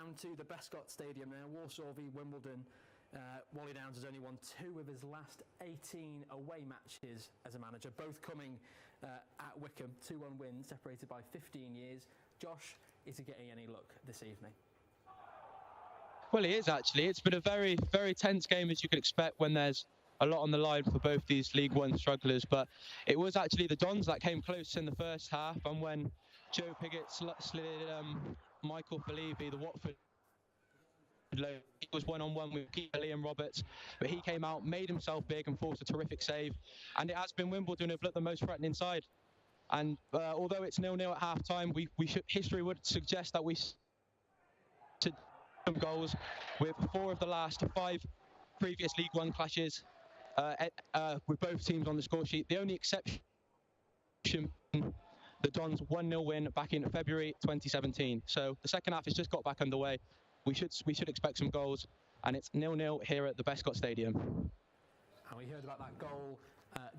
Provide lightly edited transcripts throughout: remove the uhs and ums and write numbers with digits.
down to the Bescott Stadium now. Walsall v Wimbledon. Wally Downs has only won 2 of his last 18 away matches as a manager, both coming at Wycombe. 2-1 wins, separated by 15 years. Josh, is he getting any luck this evening? Well, he is actually. It's been a very, very tense game, as you could expect, when there's a lot on the line for both these League One strugglers. But it was actually the Dons that came close in the first half, and when Joe Pigott slid Michael Felipe, the Watford, he was one-on-one with keeper Liam Roberts, but he came out, made himself big and forced a terrific save. And it has been Wimbledon who've looked the most threatening side. And although it's 0-0 at half-time, history would suggest that we should goals with 4 of the last 5 previous League One clashes with both teams on the score sheet. The only exception, the Dons 1-0 win back in February 2017. So the second half has just got back underway. We should expect some goals, and it's 0-0 here at the Bescott Stadium. And we heard about that goal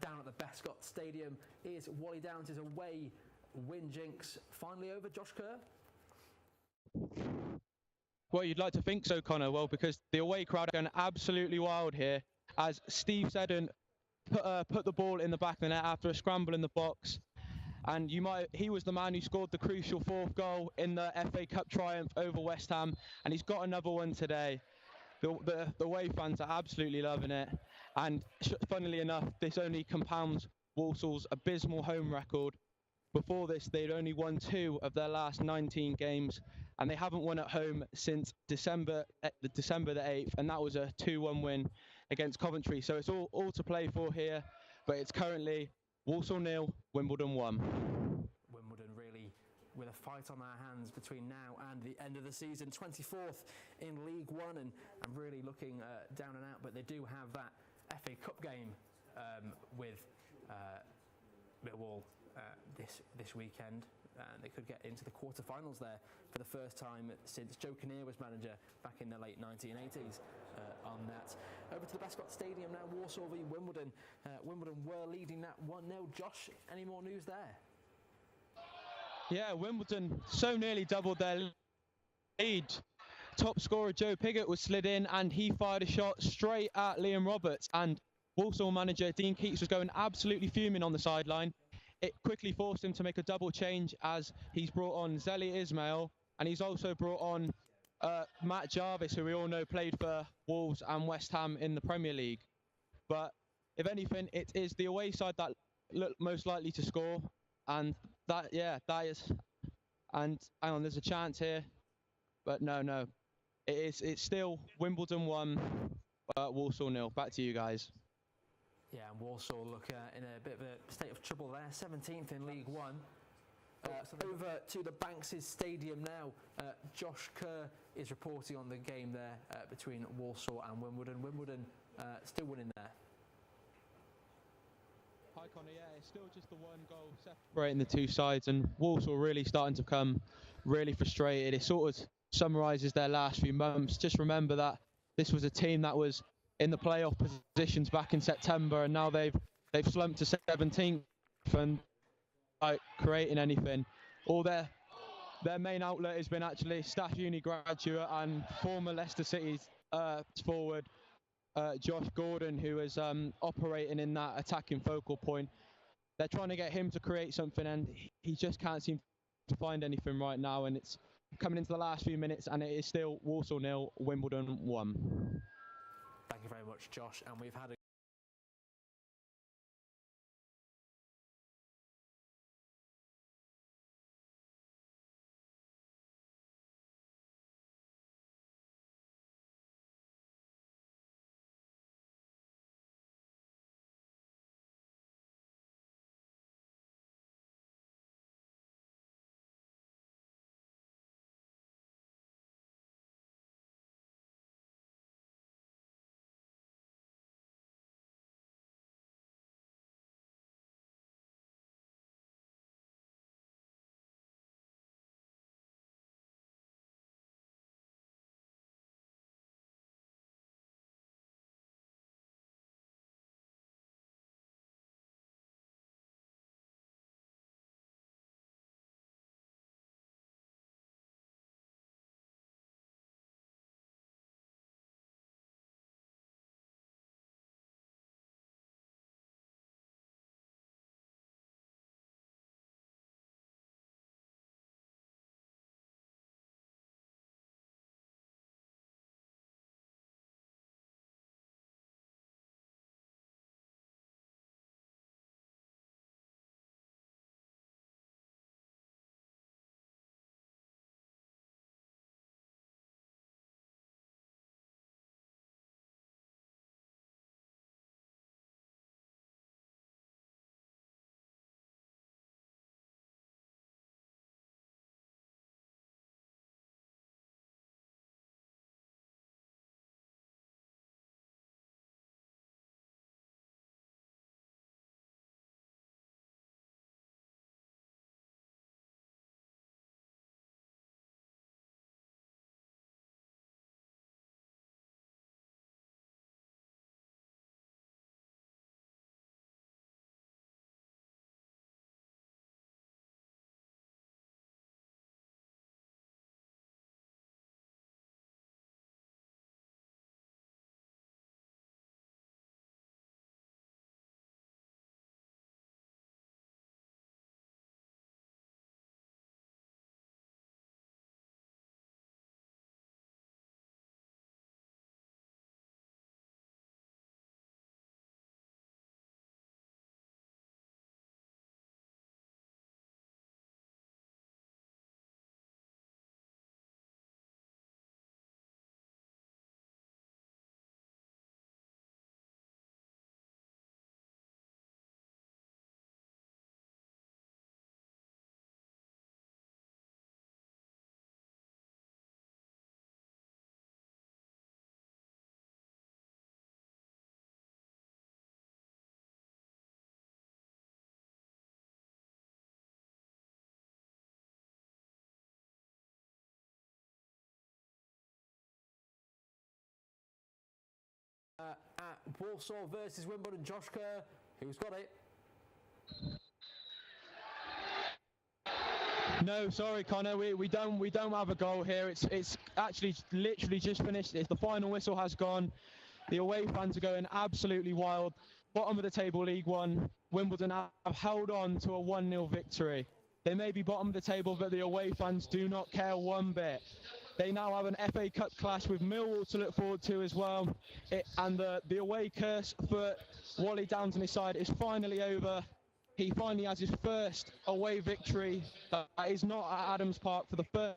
down at the Bescott Stadium. Is Wally Downs' away win jinx finally over, Josh Kerr? Well, you'd like to think so, Connor. Well, because the away crowd are going absolutely wild here, as Steve Seddon put the ball in the back of the net after a scramble in the box. And he was the man who scored the crucial 4th goal in the FA Cup triumph over West Ham, and he's got another one today. The away fans are absolutely loving it, and funnily enough, this only compounds Walsall's abysmal home record. Before this, they'd only won 2 of their last 19 games, and they haven't won at home since December the 8th, and that was a 2-1 win against Coventry. So it's all to play for here, but it's currently Walsall 0, Wimbledon 1. Wimbledon really with a fight on their hands between now and the end of the season. 24th in League One and really looking down and out, but they do have that FA Cup game with Millwall this weekend. They could get into the quarter-finals there for the first time since Joe Kinnear was manager back in the late 1980s on that. Over to the Bescott Stadium now, Walsall v Wimbledon. Wimbledon were leading that 1-0. Josh, any more news there? Yeah, Wimbledon so nearly doubled their lead. Top scorer Joe Pigott was slid in, and he fired a shot straight at Liam Roberts, and Walsall manager Dean Keats was going absolutely fuming on the sideline. It quickly forced him to make a double change, as he's brought on Zeli Ismail, and he's also brought on Matt Jarvis, who we all know played for Wolves and West Ham in the Premier League. But if anything, it is the away side that look most likely to score, and that is. And hang on, there's a chance here, but no, it's still Wimbledon 1, Walsall 0. Back to you guys. Yeah, and Walsall look in a bit of a state of trouble there, 17th in League One. Over to the Banks' Stadium now. Josh Kerr is reporting on the game there between Walsall and Wimbledon. Wimbledon still winning there. Hi Connor, yeah, it's still just the 1 goal separating the 2 sides, and Walsall really starting to become really frustrated. It sort of summarises their last few months. Just remember that this was a team that was in the playoff positions back in September, and now they've slumped to 17th and creating anything. All their main outlet has been actually staff uni graduate and former Leicester City's forward Josh Gordon, who is operating in that attacking focal point. They're trying to get him to create something, and he just can't seem to find anything right now, and it's coming into the last few minutes, and it is still Walsall 0, Wimbledon 1. Thank you very much, Josh, and we've had a At Walsall versus Wimbledon. Josh Kerr, who's got it? No, sorry, Connor. We don't have a goal here. It's actually literally just finished. The final whistle has gone. The away fans are going absolutely wild. Bottom of the table, League One. Wimbledon have held on to a 1-0 victory. They may be bottom of the table, but the away fans do not care one bit. They now have an FA Cup clash with Millwall to look forward to as well. And the away curse for Wally Downs on his side is finally over. He finally has his first away victory that is not at Adams Park for the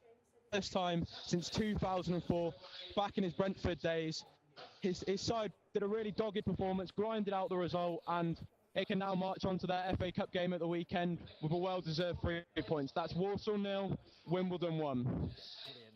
first time since 2004, back in his Brentford days. His side did a really dogged performance, grinded out the result, and it can now march on to their FA Cup game at the weekend with a well-deserved 3 points. That's Walsall 0, Wimbledon 1. Brilliant.